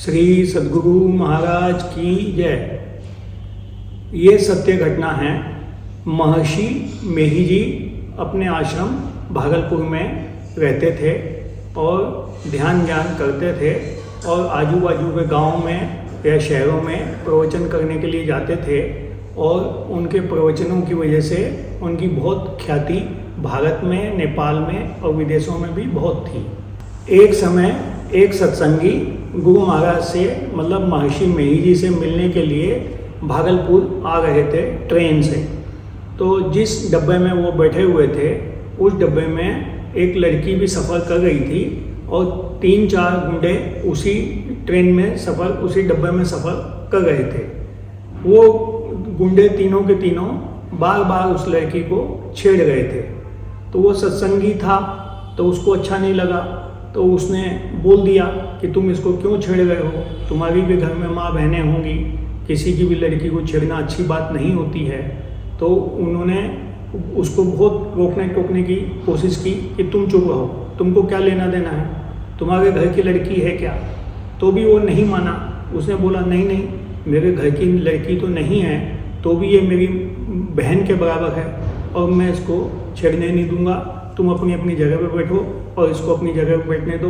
श्री सद्गुरु महाराज की जय। ये सत्य घटना है। महर्षि मेही जी अपने आश्रम भागलपुर में रहते थे और ध्यान ज्ञान करते थे और आजू बाजू के गांव में या शहरों में प्रवचन करने के लिए जाते थे और उनके प्रवचनों की वजह से उनकी बहुत ख्याति भारत में, नेपाल में और विदेशों में भी बहुत थी। एक समय एक सत्संगी गुरु महाराज से मतलब महर्षि मेही जी से मिलने के लिए भागलपुर आ रहे थे ट्रेन से। तो जिस डब्बे में वो बैठे हुए थे उस डब्बे में एक लड़की भी सफ़र कर रही थी और 3-4 गुंडे उसी ट्रेन में उसी डब्बे में सफ़र कर रहे थे। वो गुंडे तीनों के तीनों बार बार उस लड़की को छेड़ रहे थे। तो वो सत्संगी था तो उसको अच्छा नहीं लगा, तो उसने बोल दिया कि तुम इसको क्यों छेड़ रहे हो, तुम्हारी भी घर में माँ बहनें होंगी, किसी की भी लड़की को छेड़ना अच्छी बात नहीं होती है। तो उन्होंने उसको बहुत रोकने टोकने की कोशिश की कि तुम चुप रहो, तुमको क्या लेना देना है, तुम्हारे घर की लड़की है क्या। तो भी वो नहीं माना। उसने बोला नहीं नहीं, मेरे घर की लड़की तो नहीं है, तो भी ये मेरी बहन के बराबर है और मैं इसको छेड़ने नहीं दूंगा, तुम अपनी अपनी जगह पे बैठो और इसको अपनी जगह पे बैठने दो।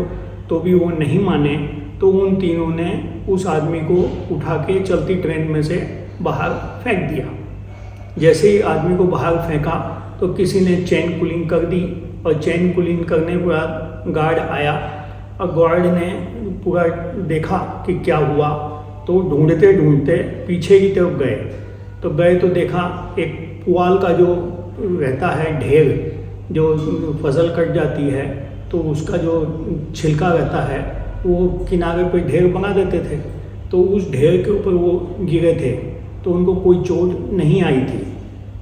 तो भी वो नहीं माने। तो उन तीनों ने उस आदमी को उठा के चलती ट्रेन में से बाहर फेंक दिया। जैसे ही आदमी को बाहर फेंका तो किसी ने चेन पुलिंग कर दी और चेन पुलिंग करने के बाद गार्ड आया और गार्ड ने पूरा देखा कि क्या हुआ। तो ढूंढते ढूंढते पीछे की तरफ गए तो देखा एक पुआल का जो रहता है ढेर, जो फसल कट जाती है तो उसका जो छिलका रहता है वो किनारे पे ढेर बना देते थे। तो उस ढेर के ऊपर वो गिरे थे तो उनको कोई चोट नहीं आई थी।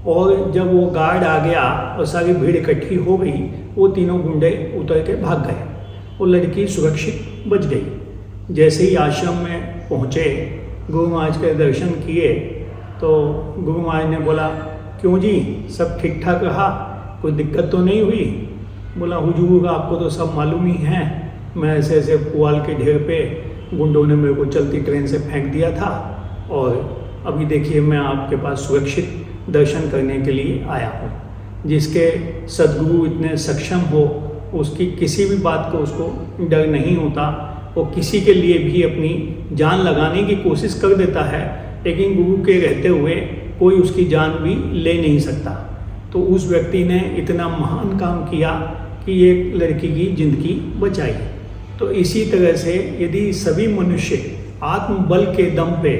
और जब वो गार्ड आ गया और सारी भीड़ इकट्ठी हो गई, वो तीनों गुंडे उतर के भाग गए। वो लड़की सुरक्षित बच गई। जैसे ही आश्रम में पहुँचे, गुरु महाराज के दर्शन किए तो गुरु महाराज ने बोला, क्यों जी, सब ठीक ठाक रहा, कोई दिक्कत तो नहीं हुई। बोला, हुजूर आपको तो सब मालूम ही है, मैं ऐसे ऐसे पुआल के ढेर पे गुंडों ने मेरे को चलती ट्रेन से फेंक दिया था और अभी देखिए मैं आपके पास सुरक्षित दर्शन करने के लिए आया हूँ। जिसके सद्गुरु इतने सक्षम हो उसकी किसी भी बात को उसको डर नहीं होता। वो किसी के लिए भी अपनी जान लगाने की कोशिश कर देता है, लेकिन गुरु के रहते हुए कोई उसकी जान भी ले नहीं सकता। तो उस व्यक्ति ने इतना महान काम किया कि एक लड़की की जिंदगी बचाई। तो इसी तरह से यदि सभी मनुष्य आत्मबल के दम पे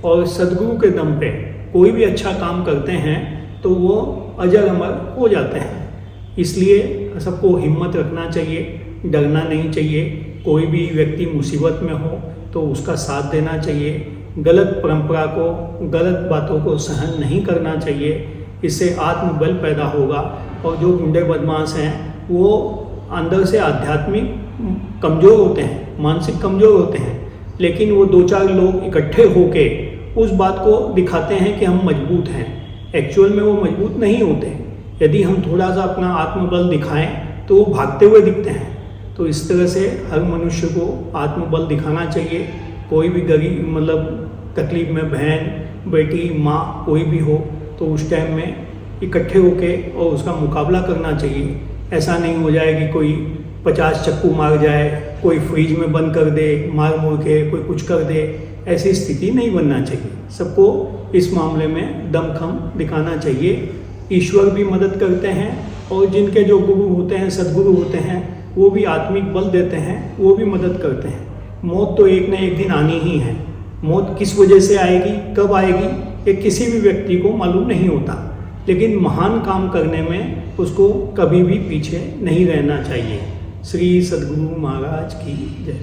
और सद्गुरु के दम पे कोई भी अच्छा काम करते हैं तो वो अजर अमर हो जाते हैं। इसलिए सबको हिम्मत रखना चाहिए, डरना नहीं चाहिए। कोई भी व्यक्ति मुसीबत में हो तो उसका साथ देना चाहिए। गलत परंपरा को, गलत बातों को सहन नहीं करना चाहिए। इससे आत्मबल पैदा होगा। और जो गुंडे बदमाश हैं वो अंदर से आध्यात्मिक कमज़ोर होते हैं, मानसिक कमज़ोर होते हैं, लेकिन वो 2-4 लोग इकट्ठे होके उस बात को दिखाते हैं कि हम मजबूत हैं। एक्चुअल में वो मजबूत नहीं होते। यदि हम थोड़ा सा अपना आत्मबल दिखाएं तो वो भागते हुए दिखते हैं। तो इस तरह से हर मनुष्य को आत्मबल दिखाना चाहिए। कोई भी गरीब मतलब तकलीफ में बहन, बेटी, माँ कोई भी हो तो उस टाइम में इकट्ठे होके और उसका मुकाबला करना चाहिए। ऐसा नहीं हो जाए कि कोई 50 चक्कू मार जाए, कोई फ्रीज में बंद कर दे, मार मुड़ के कोई कुछ कर दे। ऐसी स्थिति नहीं बनना चाहिए। सबको इस मामले में दमखम दिखाना चाहिए। ईश्वर भी मदद करते हैं और जिनके जो गुरु होते हैं, सद्गुरु होते हैं, वो भी आत्मिक बल देते हैं, वो भी मदद करते हैं। मौत तो एक न एक दिन आनी ही है। मौत किस वजह से आएगी, कब आएगी, ये किसी भी व्यक्ति को मालूम नहीं होता। लेकिन महान काम करने में उसको कभी भी पीछे नहीं रहना चाहिए। श्री सद्गुरु महाराज की जय।